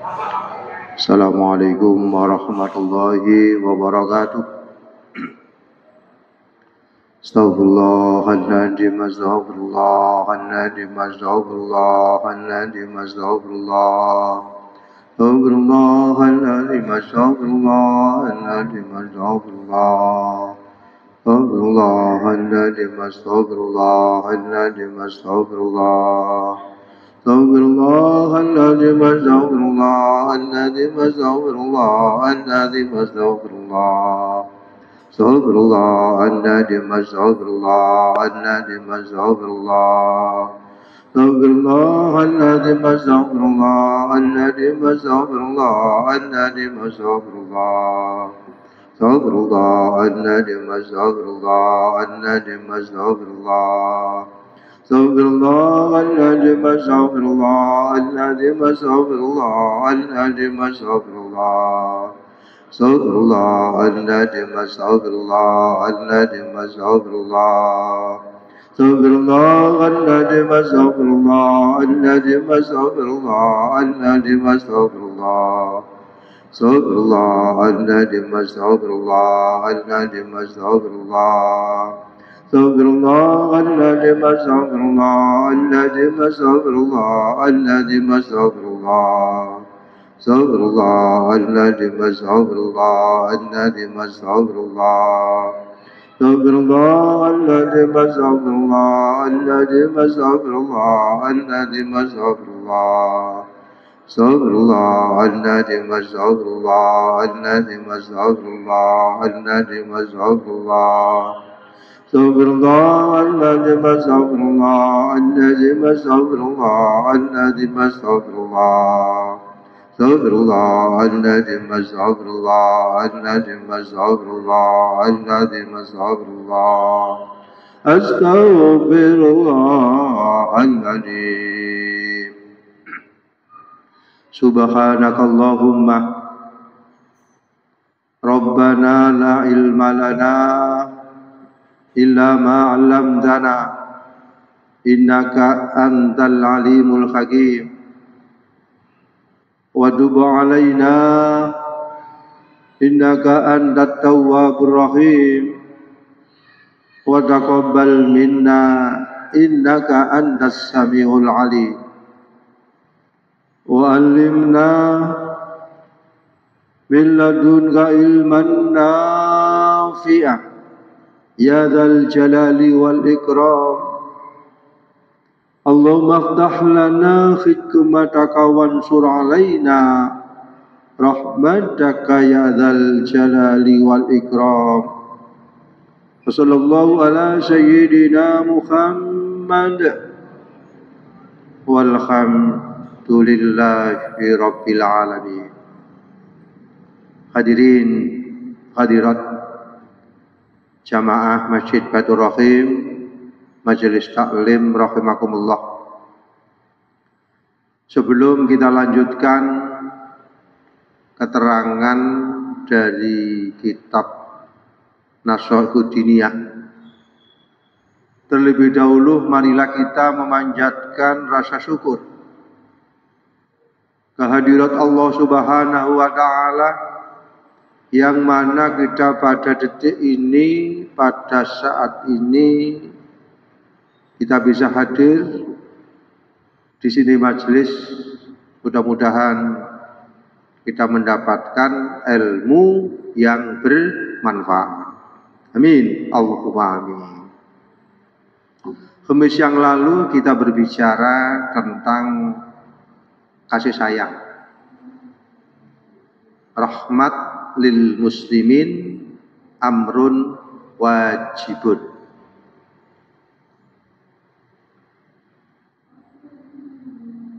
Assalamualaikum warahmatullahi wabarakatuh. Astaghfirullahaladzim, astaghfirullahaladzim, astaghfirullahaladzim, astaghfirullah. Astaghfirullahaladzim, astaghfirullahaladzim, astaghfirullah. Astaghfirullahaladzim, astaghfirullahaladzim, astaghfirullah. Astaghfirullahaladzim, astaghfirullahaladzim, astaghfirullahaladzim, astaghfirullah. Astaghfirullahaladzim, astaghfirullahaladzim, astaghfirullah. Astaghfirullahaladzim, astaghfirullahaladzim, astaghfirullahaladzim, astaghfirullah. Astaghfirullahaladzim, astaghfirullahaladzim, astaghfirullah. Astaghfirullahaladzim, astaghfirullahaladzim, astaghfirullahaladzim, astaghfirullah. Astaghfirullahaladzim, astaghfirullahaladzim, astaghfirullah. Astaghfirullahaladzim, astaghfirullahaladzim, astaghfirullahaladzim, astaghfirullah. Astaghfirullahaladzim, astaghfirullahaladzim, astaghfirullah. Astaghfirullahaladzim, astaghfirullahaladzim, astaghfirullahaladzim, astaghfirullah. Astaghfirullahaladzim, astaghfirullahaladzim, astaghfirullah. Astaghfirullahaladzim, astaghfirullahaladzim, astaghfirullahaladzim, astaghfirullah. Astaghfirullahaladzim, astaghfirullahaladzim, astaghfirullahaladzim, astaghfirullah. Astaghfirullahaladzim, astaghfirullahaladzim, astaghfirullahaladzim, astaghfirullah. Astaghfirullahaladzim, astaghfirullahaladzim, astaghfirullahaladzim, astaghfirullah. Astaghfirullahaladzim. Subhanakallahumma Rabbana la ilma lana illa ma 'allamtana innaka antal alimul hakim. Wa tub 'alaina innaka antat tawwabur rahim. Wa taqabbal minna innaka antas samiul alim. Wa 'allimna min ladunka ilman nafi'an ya dzal jalali wal ikram. Allahumma aftah lana hikmataka wansur alaina rahmataka ya dzal jalali wal ikram. Sallallahu ala sayyidina Muhammad walhamdulillahi rabbil alamin. Hadirin hadirat jamaah Masjid Baitur Rahim, Majelis Taklim rahimakumullah. Sebelum kita lanjutkan keterangan dari kitab Nashaikhud Diniyah, terlebih dahulu marilah kita memanjatkan rasa syukur kehadirat Allah Subhanahu wa taala, yang mana kita pada detik ini, pada saat ini kita bisa hadir di sini majelis. Mudah-mudahan kita mendapatkan ilmu yang bermanfaat. Amin. Allahumma amin. Khamis yang lalu kita berbicara tentang kasih sayang, rahmat lil muslimin amrun wajibun.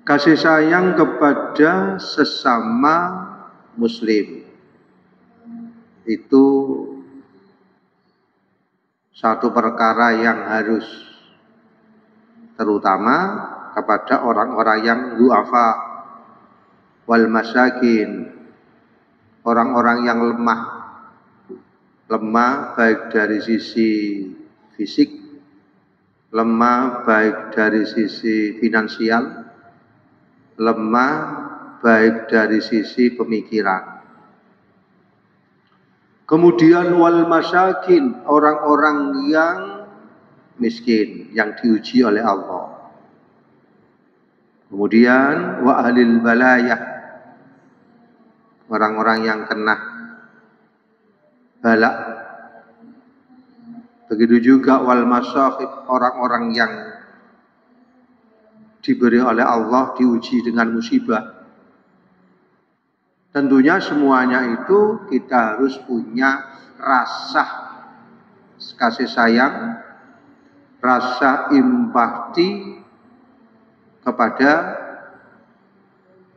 Kasih sayang kepada sesama muslim itu satu perkara yang harus, terutama kepada orang-orang yang du'afa wal masakin, orang-orang yang lemah baik dari sisi fisik, lemah baik dari sisi finansial, lemah baik dari sisi pemikiran. Kemudian wal masyakin, orang-orang yang miskin, yang diuji oleh Allah. Kemudian wa ahlil balayah, orang-orang yang kena balak. Begitu juga wal masyaqib, orang-orang yang diberi oleh Allah diuji dengan musibah. Tentunya semuanya itu kita harus punya rasa kasih sayang, rasa empati kepada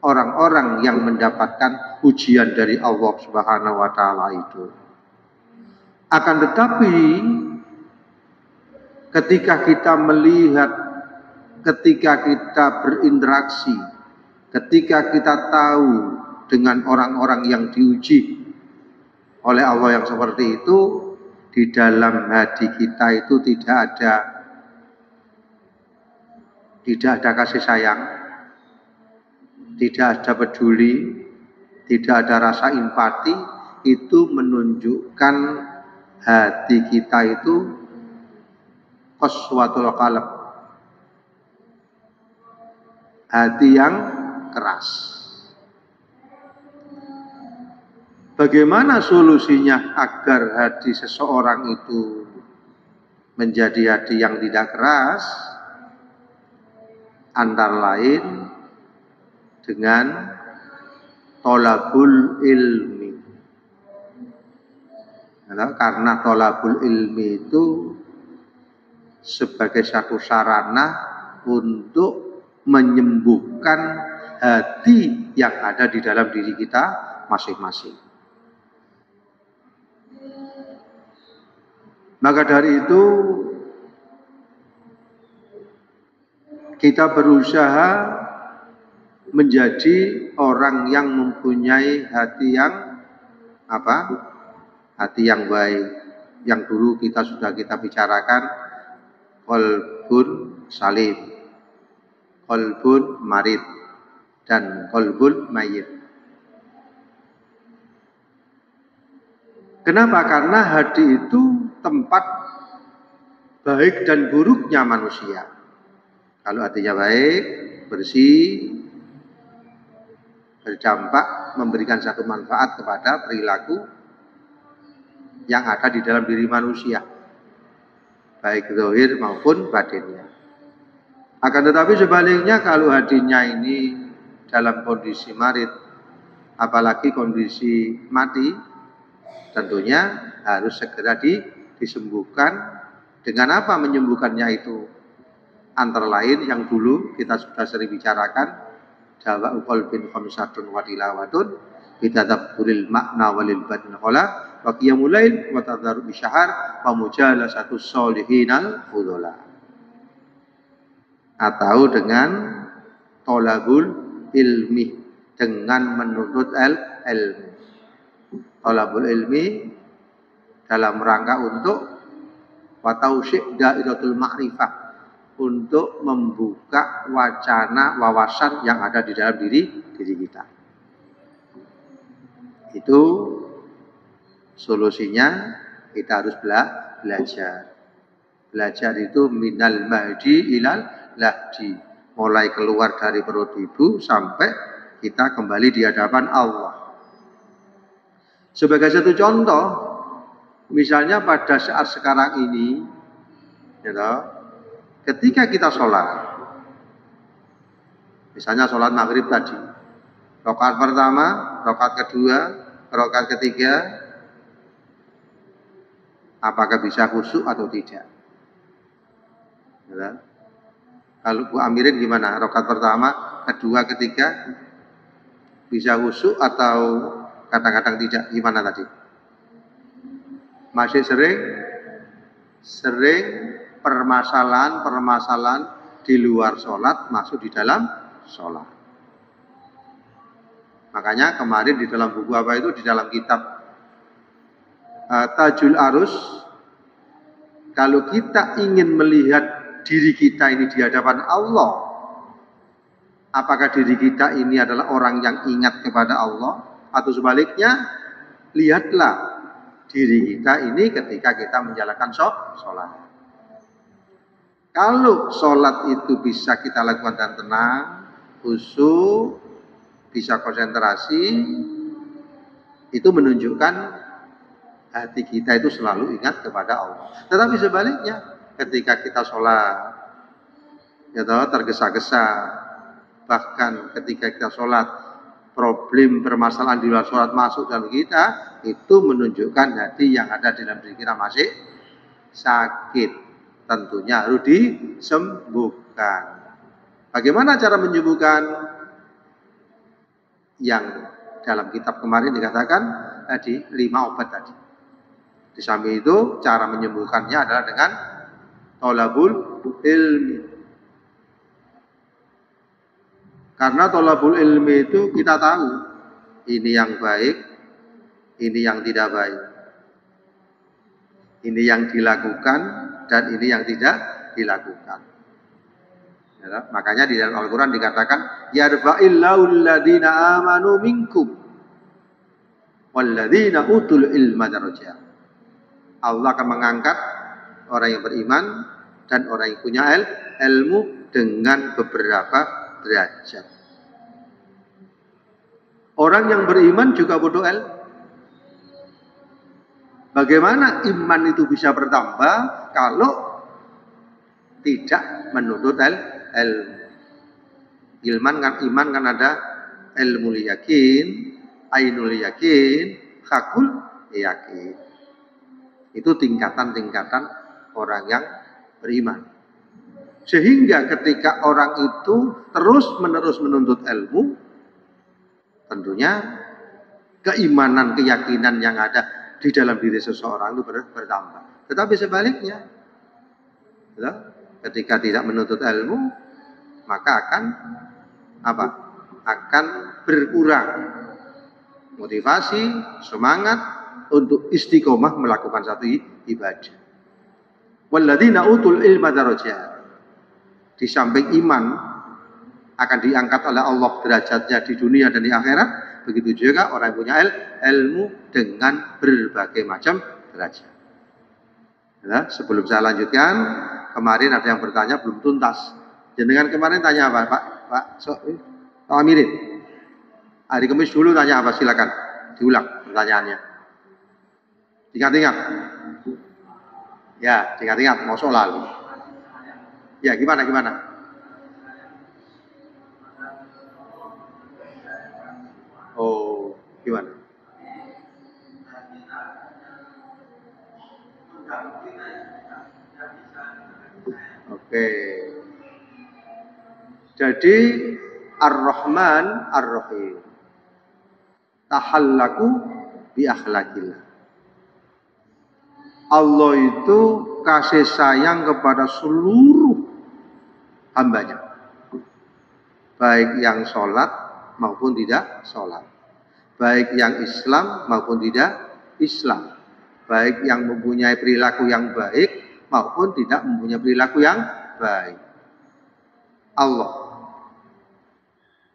orang-orang yang mendapatkan ujian dari Allah Subhanahu wa taala itu. Akan tetapi ketika kita melihat, ketika kita berinteraksi, ketika kita tahu dengan orang-orang yang diuji oleh Allah yang seperti itu, di dalam hati kita itu tidak ada kasih sayang, tidak ada peduli, tidak ada rasa empati. Itu menunjukkan hati kita itu qaswatul qalb, hati yang keras. Bagaimana solusinya agar hati seseorang itu menjadi hati yang tidak keras? Antara lain dengan tolabul ilmi. Karena tolabul ilmi itu sebagai satu sarana untuk menyembuhkan hati yang ada di dalam diri kita masing-masing. Maka dari itu kita berusaha menjadi orang yang mempunyai hati yang apa? Hati yang baik. Yang dulu sudah kita bicarakan, qalbun salim, qalbun marid, dan qalbun mayyit. Kenapa? Karena hati itu tempat baik dan buruknya manusia. Kalau hatinya baik, bersih, berdampak, memberikan satu manfaat kepada perilaku yang ada di dalam diri manusia, baik zahir maupun batinnya. Akan tetapi sebaliknya, kalau hatinya ini dalam kondisi marid, apalagi kondisi mati, tentunya harus segera disembuhkan. Dengan apa menyembuhkannya itu? Antara lain yang dulu kita sudah sering bicarakan, dawa'u qalbin khamsatun wa tilawatun bitadabburil makna walil batin khala wa qiyamul lail wa tadharu bisyahar wa mujalasatus sholihinal fudhala. Atau dengan tolabul ilmi, dengan menuntut ilmu. Tolabul ilmi dalam rangka untuk watausyik dairatul ma'rifah, untuk membuka wacana wawasan yang ada di dalam diri kita. Itu solusinya, kita harus belajar. Belajar itu minal mahdi ilal lahdi, mulai keluar dari perut ibu sampai kita kembali di hadapan Allah. Sebagai satu contoh, misalnya pada saat sekarang ini, ketika kita sholat, misalnya sholat maghrib tadi, rakaat pertama, rakaat kedua, rakaat ketiga, apakah bisa khusyuk atau tidak? Kalau Bu Amirin gimana? Rakaat pertama, kedua, ketiga, bisa khusyuk atau kadang-kadang tidak? Gimana tadi? Masih sering permasalahan di luar sholat masuk di dalam sholat. Makanya kemarin di dalam buku apa itu, di dalam kitab Tajul Arus, kalau kita ingin melihat diri kita ini di hadapan Allah, Apakah diri kita ini adalah orang yang ingat kepada Allah? Atau sebaliknya, lihatlah diri kita ini ketika kita menjalankan sholat. Kalau sholat itu bisa kita lakukan dengan tenang, khusyuk, bisa konsentrasi, itu menunjukkan hati kita itu selalu ingat kepada Allah. Tetapi sebaliknya, ketika kita sholat, ya tergesa-gesa, bahkan ketika kita sholat, problem permasalahan di luar sholat masuk dalam kita, itu menunjukkan hati yang ada di dalam diri kita masih sakit. Tentunya harus disembuhkan. Bagaimana cara menyembuhkan? Yang dalam kitab kemarin dikatakan tadi 5 obat tadi. Di samping itu cara menyembuhkannya adalah dengan thalabul ilmi. Karena thalabul ilmi itu kita tahu ini yang baik, ini yang tidak baik. Ini yang dilakukan dan ini yang tidak dilakukan. Ya, makanya di dalam Al-Quran dikatakan yarfa'illahu alladhina amanu minkum walladhina utul ilma darajat. Allah akan mengangkat orang yang beriman dan orang yang punya ilmu dengan beberapa derajat. Orang yang beriman juga butuh ilmu. Bagaimana iman itu bisa bertambah kalau tidak menuntut ilmu? Iman kan ada ilmu yakin, ainul yakin, hakul yakin. Itu tingkatan-tingkatan orang yang beriman. Sehingga ketika orang itu terus-menerus menuntut ilmu, tentunya keimanan, keyakinan yang ada di dalam diri seseorang itu bertambah. Tetapi sebaliknya, ketika tidak menuntut ilmu, maka akan apa? Akan berkurang motivasi, semangat untuk istiqomah melakukan satu ibadah. Walladzina utul ilma darajat. Di samping iman akan diangkat oleh Allah derajatnya di dunia dan di akhirat, begitu juga orang yang punya ilmu dengan berbagai macam derajat. Ya, sebelum saya lanjutkan, kemarin ada yang bertanya belum tuntas. Jenengan kemarin tanya apa, Pak Amirin? Hari Kamis dulu tanya apa? Silakan diulang pertanyaannya. Ingat-ingat. Ya, ingat-ingat. Mau lalu. Ya, gimana? Oh, gimana? Oke. Jadi Ar-Rahman Ar-Rahim. Tahallaku bi akhlaqillah. Allah itu kasih sayang kepada seluruh hambanya. Baik yang sholat maupun tidak sholat. Baik yang Islam maupun tidak Islam. Baik yang mempunyai perilaku yang baik maupun tidak mempunyai perilaku yang baik. Allah.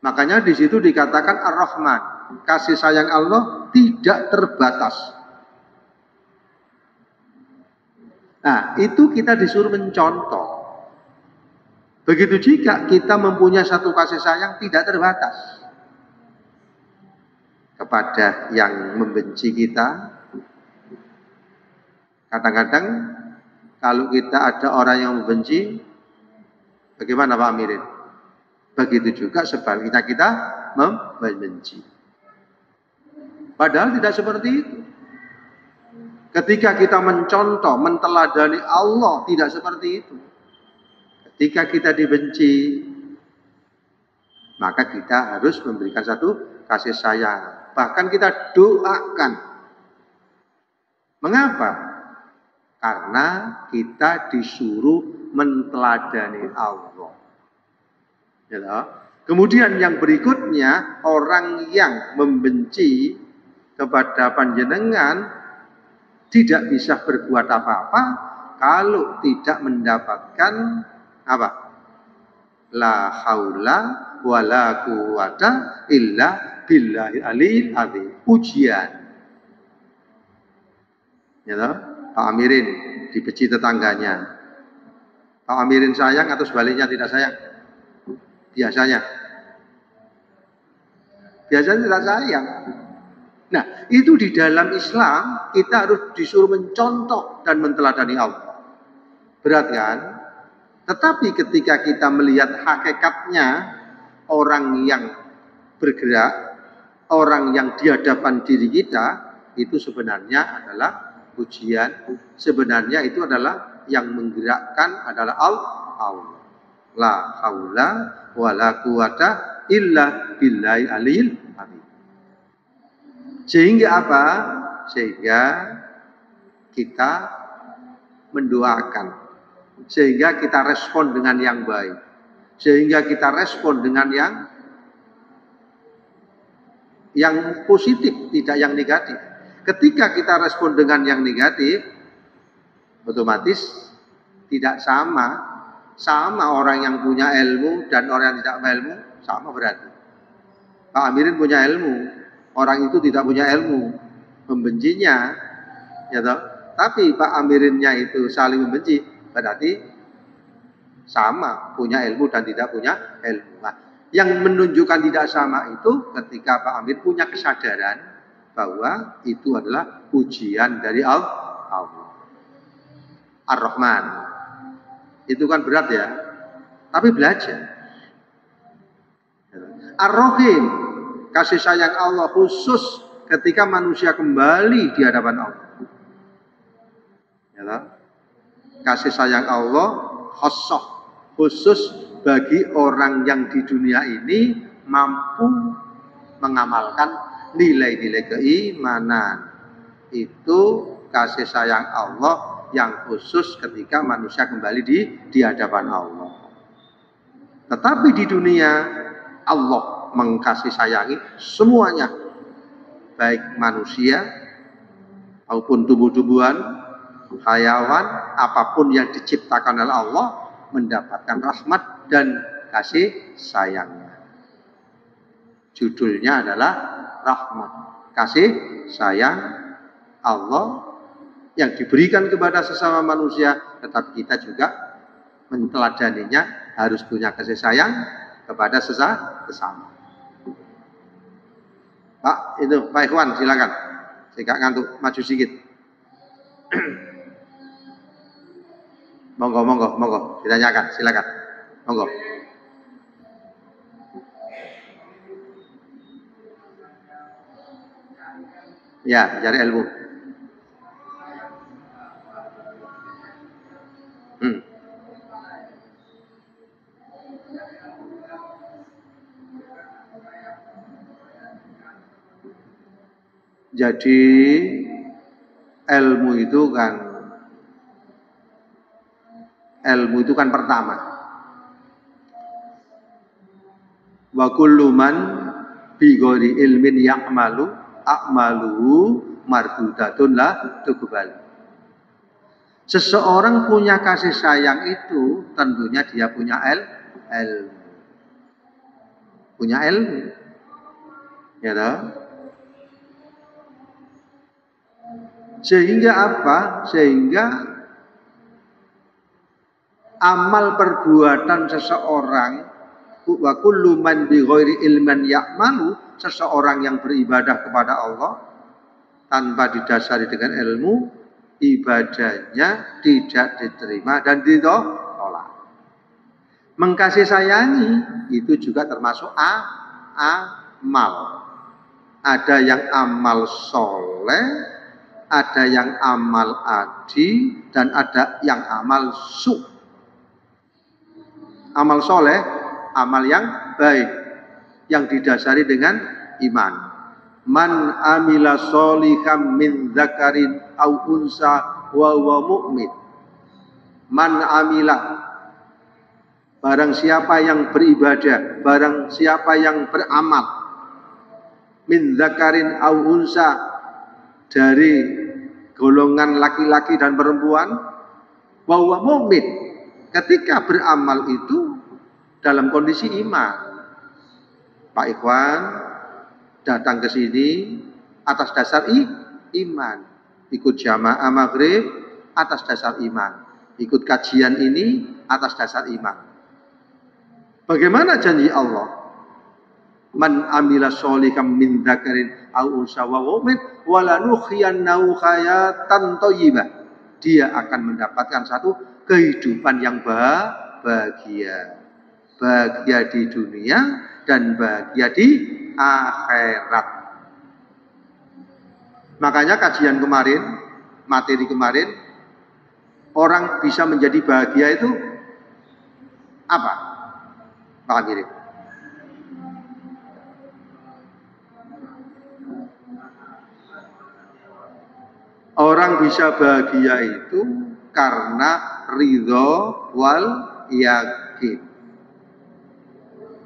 Makanya di situ dikatakan Ar-Rahman. Kasih sayang Allah tidak terbatas. Nah, itu kita disuruh mencontoh. Begitu jika kita mempunyai satu kasih sayang tidak terbatas kepada yang membenci kita. Kadang-kadang kalau kita ada orang yang membenci, bagaimana Pak Amirin? Begitu juga sebaliknya kita membenci. Padahal tidak seperti itu. Ketika kita mencontoh, menteladani Allah, tidak seperti itu. Ketika kita dibenci, maka kita harus memberikan satu kasih sayang. Bahkan kita doakan. Mengapa? Karena kita disuruh menteladani Allah. Ya, kemudian yang berikutnya, orang yang membenci kepada panjenengan tidak bisa berbuat apa-apa kalau tidak mendapatkan apa? La haula wala quwata illa billahi aliyil azim. Ujian. Ya toh? Pak Amirin dibenci tetangganya. Pak Amirin sayang atau sebaliknya tidak sayang? Biasanya tidak sayang. Nah, itu di dalam Islam kita harus disuruh mencontoh dan menteladani Allah. Berat kan? Tetapi ketika kita melihat hakikatnya orang yang bergerak, orang yang di hadapan diri kita, itu sebenarnya adalah ujian. Sebenarnya itu adalah yang menggerakkan adalah Allah. La haula wala quwata illa billahi aliyil azim. Sehingga apa? Sehingga kita mendoakan, sehingga kita respon dengan yang baik, sehingga kita respon dengan yang positif, tidak yang negatif. Ketika kita respon dengan yang negatif, otomatis tidak sama orang yang punya ilmu dan orang yang tidak punya ilmu, sama berarti. Pak Amirin punya ilmu, orang itu tidak punya ilmu, membencinya, ya toh? Tapi Pak Amirinnya itu saling membenci, berarti sama, punya ilmu dan tidak punya ilmu. Nah, yang menunjukkan tidak sama itu ketika Pak Amir punya kesadaran bahwa itu adalah ujian dari Allah. Ar-Rahman. Itu kan berat ya, tapi belajar. Ar-Rahim, kasih sayang Allah khusus ketika manusia kembali di hadapan Allah. Ya, kasih sayang Allah khusus bagi orang yang di dunia ini mampu mengamalkan nilai-nilai keimanan. Itu kasih sayang Allah yang khusus ketika manusia kembali di hadapan Allah. Tetapi di dunia Allah mengkasih sayangi semuanya, baik manusia maupun tumbuh-tumbuhan, hayawan, apapun yang diciptakan oleh Allah mendapatkan rahmat dan kasih sayangnya. Judulnya adalah rahmat, kasih sayang Allah yang diberikan kepada sesama manusia, tetapi kita juga menteladaninya, harus punya kasih sayang kepada sesama. Pak, itu Pak Ikhwan, silakan. Saya gak ngantuk, maju sedikit. Monggo, ditanyakan, silakan. Monggo. Ya, cari ilmu. Jadi ilmu itu kan pertama. Wa kullu man bi ghairi ilmin ya'malu a'maluhu mardudatun la tuqbal. Seseorang punya kasih sayang itu tentunya dia punya ilmu. Punya ilmu. Ya toh? Sehingga apa? Sehingga amal perbuatan seseorang, wa kullu man bi ghairi ilman ya'malu, seseorang yang beribadah kepada Allah tanpa didasari dengan ilmu, ibadahnya tidak diterima dan ditolak. Mengkasih sayangi itu juga termasuk amal. Ada yang amal soleh, ada yang amal adi, dan ada yang amal su. Amal soleh, amal yang baik, yang didasari dengan iman. Man amila soliham min dzakarin au unsa wa huwa mu'min. Man amila, barang siapa yang beribadah, barang siapa yang beramal, min dzakarin au unsa, dari golongan laki-laki dan perempuan, wa huwa mu'min, ketika beramal itu dalam kondisi iman. Pak Ikhwan datang ke sini atas dasar iman. Ikut jamaah maghrib atas dasar iman. Ikut kajian ini atas dasar iman. Bagaimana janji Allah? Man amila sholihan min dzakarin aw unsa wa mu'min walanuhyiyannahu hayatan thayyibah. Dia akan mendapatkan satu kehidupan yang bahagia. Bahagia di dunia dan bahagia di akhirat. Makanya kajian kemarin, materi kemarin, orang bisa menjadi bahagia itu apa? Pak Amir. Orang bisa bahagia itu karena ridho wal yakin.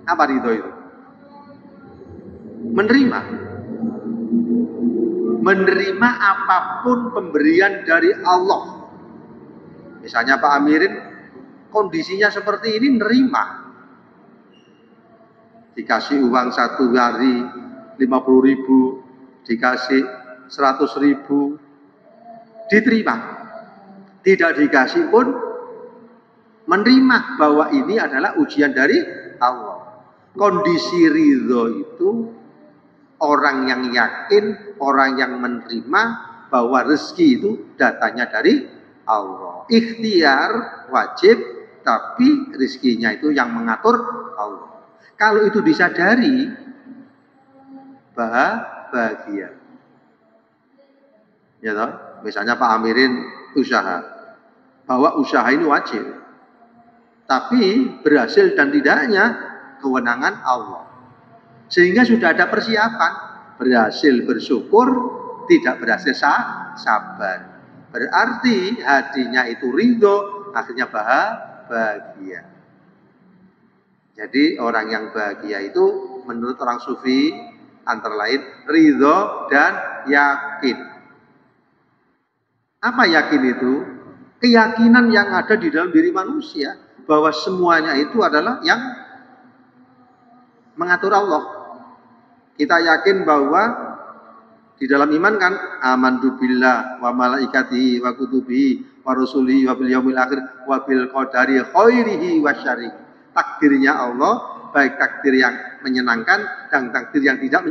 Apa ridho itu? Menerima. Menerima apapun pemberian dari Allah. Misalnya Pak Amirin kondisinya seperti ini, nerima. Dikasih uang 1 hari 50.000, dikasih 100.000, diterima. Tidak dikasih pun menerima bahwa ini adalah ujian dari Allah. Kondisi ridho itu orang yang yakin, orang yang menerima bahwa rezeki itu datanya dari Allah. Ikhtiar wajib, tapi rezekinya itu yang mengatur Allah. Kalau itu disadari, bahagia. Ya toh? Misalnya Pak Amirin usaha, bahwa usaha ini wajib, tapi berhasil dan tidaknya kewenangan Allah. Sehingga sudah ada persiapan, berhasil bersyukur, tidak berhasil sabar. Berarti hatinya itu ridho, akhirnya bahagia. Jadi orang yang bahagia itu menurut orang sufi antara lain ridho dan yakin. Apa yakin itu? Keyakinan yang ada di dalam diri manusia bahwa semuanya itu adalah yang mengatur Allah. Kita yakin bahwa di dalam iman kan amantu billah wa malaikatihi wa kutubihi wa rusulihi wa bil yaumil akhir wa bil qadari khairihi wa syarrihi. Takdirnya Allah baik takdir yang menyenangkan dan takdir yang tidak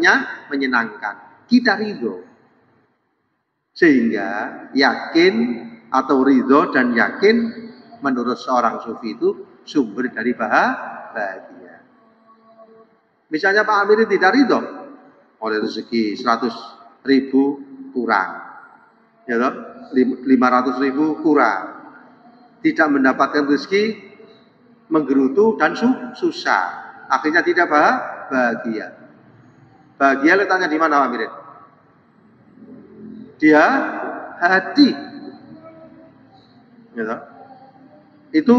menyenangkan. Kita ridho. Sehingga yakin atau ridho dan yakin menurut seorang sufi itu sumber dari bahagia. Misalnya Pak Amir tidak ridho oleh rezeki 100.000 kurang, ya toh, 500.000 kurang, tidak mendapatkan rezeki, menggerutu dan susah, akhirnya tidak bahagia. Bahagia letaknya di mana Pak Amir? Dia hati, ya, itu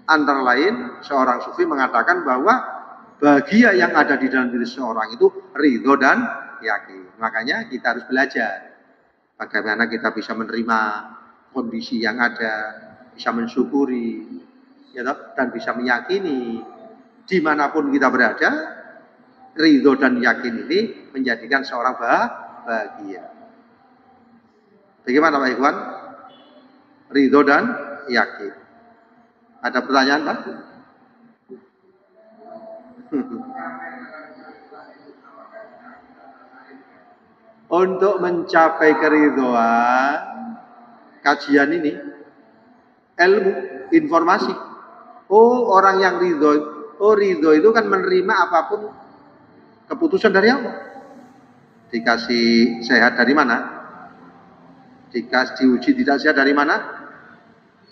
antara lain seorang sufi mengatakan bahwa bahagia yang ada di dalam diri seorang itu ridho dan yakin. Makanya kita harus belajar bagaimana kita bisa menerima kondisi yang ada, bisa mensyukuri, ya, dan bisa meyakini dimanapun kita berada, ridho dan yakin ini menjadikan seorang bahagia. Bagaimana Pak Ikhwan? Ridho dan yakin. Ada pertanyaan Pak? Untuk mencapai keridhoan, kajian ini, ilmu, informasi. Oh, orang yang ridho, ridho itu kan menerima apapun keputusan dari Allah. Dikasih sehat dari mana? Dikasih diuji tidak sehat dari mana?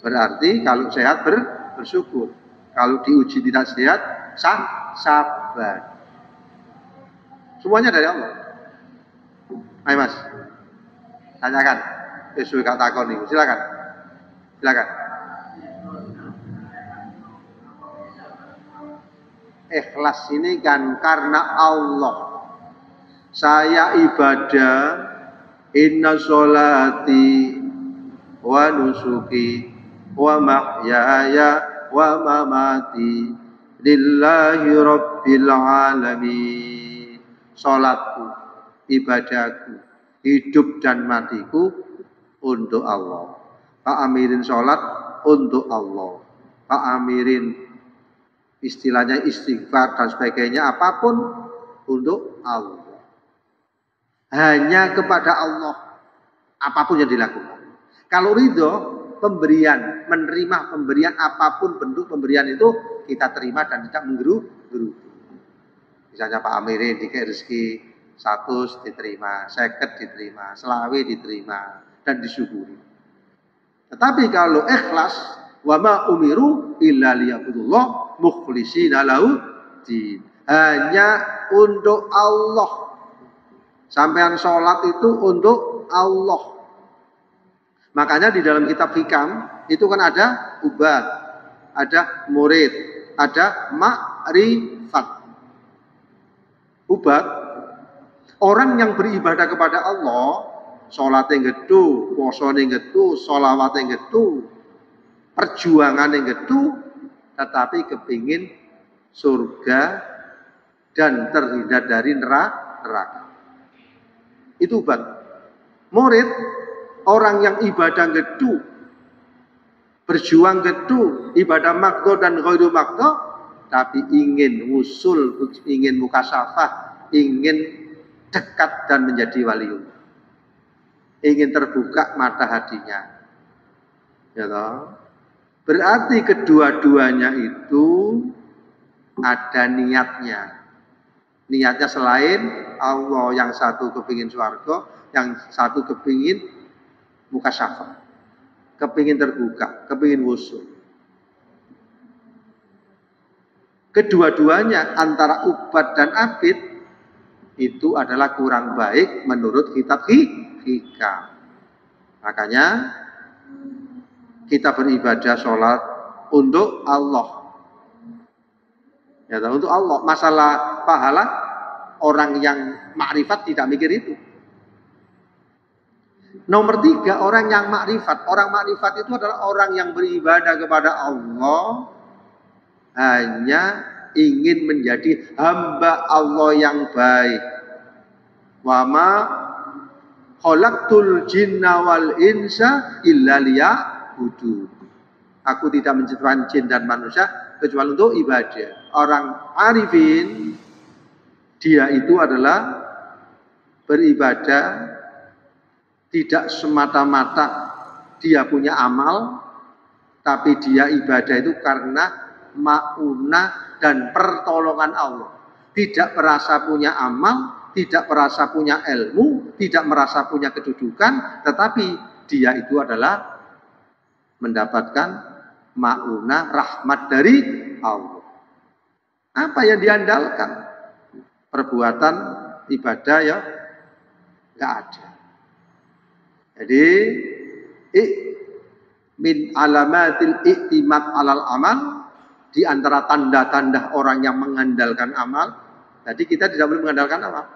Berarti kalau sehat bersyukur. Kalau diuji tidak sehat, sabar. Semuanya dari Allah. Ayo Mas, tanyakan. Sesuai kata takon ini. Silakan. Silakan. Ikhlas ini kan karena Allah. Saya ibadah, inna sholati wa nusuki wa mahyaya wa mamati lillahi rabbil rabbil alamin. Salatku, ibadahku, hidup dan matiku untuk Allah. Pak Amirin sholat untuk Allah. Pak Amirin istilahnya istighfar dan sebagainya, apapun untuk Allah. Hanya kepada Allah apapun yang dilakukan. Kalau ridho, pemberian, menerima pemberian apapun bentuk pemberian itu kita terima dan tidak menggeru-geru. Misalnya Pak Amirin dikasih rezeki 100 diterima, 50 diterima, selawe diterima dan disyukuri. Tetapi kalau ikhlas, wa ma umiru illa liya'budullah mukhlishina lahu din. Hanya untuk Allah. Sampean sholat itu untuk Allah. Makanya di dalam kitab hikam itu kan ada ubad, ada murid, ada ma'rifat. Ubad, orang yang beribadah kepada Allah, sholatnya gedu, puasanya gedu, sholawatnya gedu, perjuangannya gedu, tetapi kepingin surga dan terhindar dari neraka. Itu ubad. Murid, orang yang ibadah gedu, berjuang gedu, ibadah makdo dan ghairu makdo, tapi ingin wusul, ingin mukasyafah, ingin dekat dan menjadi waliullah, ingin terbuka mata hatinya, ya toh? Berarti kedua-duanya itu ada niatnya. Niatnya selain Allah, yang satu kepingin swarga, yang satu kepingin mukasyafah, kepingin terbuka, kepingin wusul. Kedua-duanya antara ubad dan abid itu adalah kurang baik menurut kitab hikam. Makanya kita beribadah sholat untuk Allah. Ya, untuk Allah. Masalah pahala, orang yang makrifat tidak mikir itu. Nomor 3, orang yang makrifat. Orang makrifat itu adalah orang yang beribadah kepada Allah hanya ingin menjadi hamba Allah yang baik. Wa ma khalaqtul jinna wal insa illa liya'budun. Aku tidak menciptakan jin dan manusia kecuali untuk ibadah. Orang arifin, dia itu adalah beribadah tidak semata-mata dia punya amal, tapi dia ibadah itu karena ma'unah dan pertolongan Allah. Tidak merasa punya amal, tidak merasa punya ilmu, tidak merasa punya kedudukan, tetapi dia itu adalah mendapatkan ma'unah rahmat dari Allah. Apa yang diandalkan? Perbuatan ibadah ya nggak ada. Jadi min alamatil i'timad alal amal, di antara tanda-tanda orang yang mengandalkan amal. Jadi kita tidak boleh mengandalkan amal,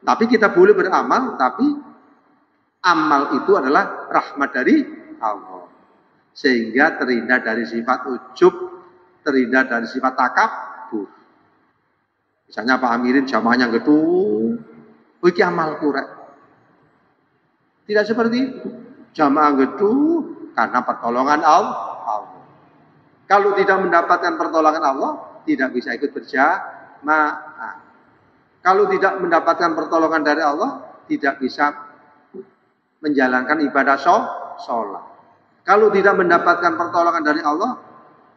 tapi kita boleh beramal, tapi amal itu adalah rahmat dari Allah, sehingga terhindar dari sifat ujub, terhindar dari sifat takabur. Misalnya Pak Amirin jamaahnya gitu, iki amalku rek. Tidak seperti itu. Jamaah gitu karena pertolongan Allah. Kalau tidak mendapatkan pertolongan Allah, tidak bisa ikut berjamaah. Kalau tidak mendapatkan pertolongan dari Allah, tidak bisa menjalankan ibadah sholat. Kalau tidak mendapatkan pertolongan dari Allah,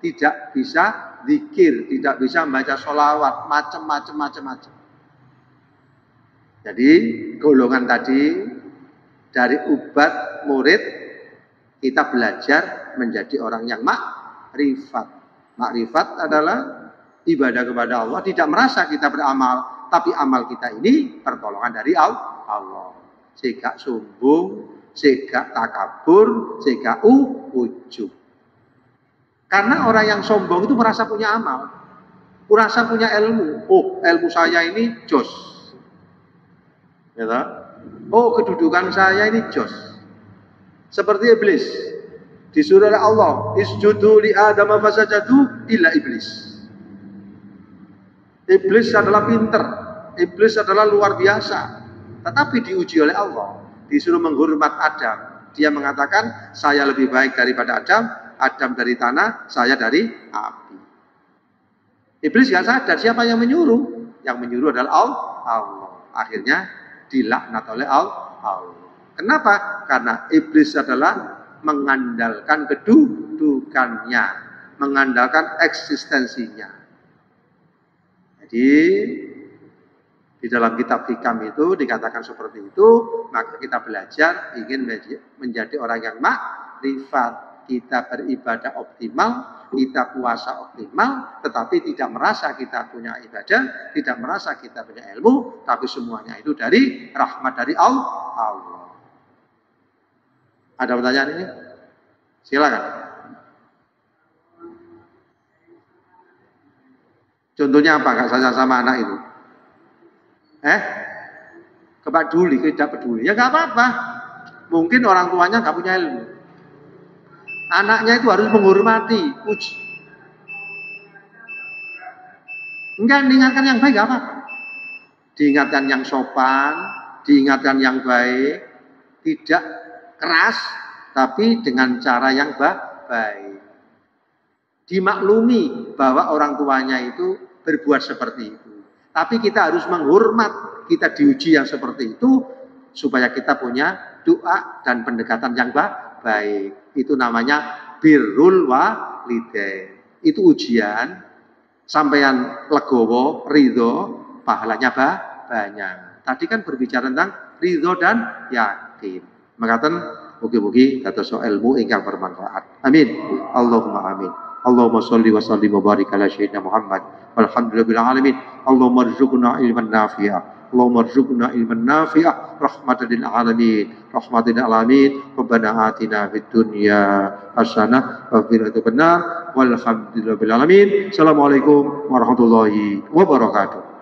tidak bisa zikir, tidak bisa membaca sholawat, macam-macam. Jadi golongan tadi dari ubat murid, kita belajar menjadi orang yang makrifat. Makrifat adalah ibadah kepada Allah, tidak merasa kita beramal, tapi amal kita ini pertolongan dari Allah. Sehingga sombong, sehingga takabur, sehingga ujub. Karena orang yang sombong itu merasa punya amal, merasa punya ilmu. Oh, ilmu saya ini jos. Ya, oh, kedudukan saya ini jos. Seperti iblis. Disuruh oleh Allah, isjudu li Adam fasajadu illa iblis. Iblis adalah pinter, iblis adalah luar biasa, tetapi diuji oleh Allah, disuruh menghormat Adam. Dia mengatakan, saya lebih baik daripada Adam, Adam dari tanah, saya dari api. Iblis gak sadar siapa yang menyuruh. Yang menyuruh adalah Allah. Akhirnya dilaknat oleh Allah. Kenapa? Karena iblis adalah mengandalkan kedudukannya, mengandalkan eksistensinya. Jadi di dalam kitab Hikam itu dikatakan seperti itu, maka kita belajar ingin menjadi orang yang makrifat. Kita beribadah optimal, kita puasa optimal, tetapi tidak merasa kita punya ibadah, tidak merasa kita punya ilmu, tapi semuanya itu dari rahmat dari Allah. Ada pertanyaan ini? Silakan. Contohnya apa Kak saya sama anak itu? Kepeduli, tidak peduli. Ya nggak apa-apa. Mungkin orang tuanya nggak punya ilmu. Anaknya itu harus menghormati, puji. Enggak, diingatkan yang baik, gak apa-apa. Diingatkan yang sopan, diingatkan yang baik, tidak keras, tapi dengan cara yang baik. Dimaklumi bahwa orang tuanya itu berbuat seperti itu. Tapi kita harus menghormat, kita diuji yang seperti itu, supaya kita punya doa dan pendekatan yang baik. Itu namanya birrul walidain. Itu ujian, sampeyan legowo, ridho, pahalanya banyak. Tadi kan berbicara tentang ridho dan yakin. Makaten mugi-mugi dados ilmu ingkang bermanfaat. Amin. Allahumma amin. Allahumma sholli wa sallim wa barik ala sayyidina Muhammad. Walhamdulillahil alamin. Allahumma rzuqna ilman nafi'a. Allahumma rzuqna ilman nafi'ah rahmatan lil alamin, rahmatan lil alamin. Rabbana atina fid dunya hasanah wa fil akhirati hasanah walhamdulillahil alamin. Assalamualaikum warahmatullahi wabarakatuh.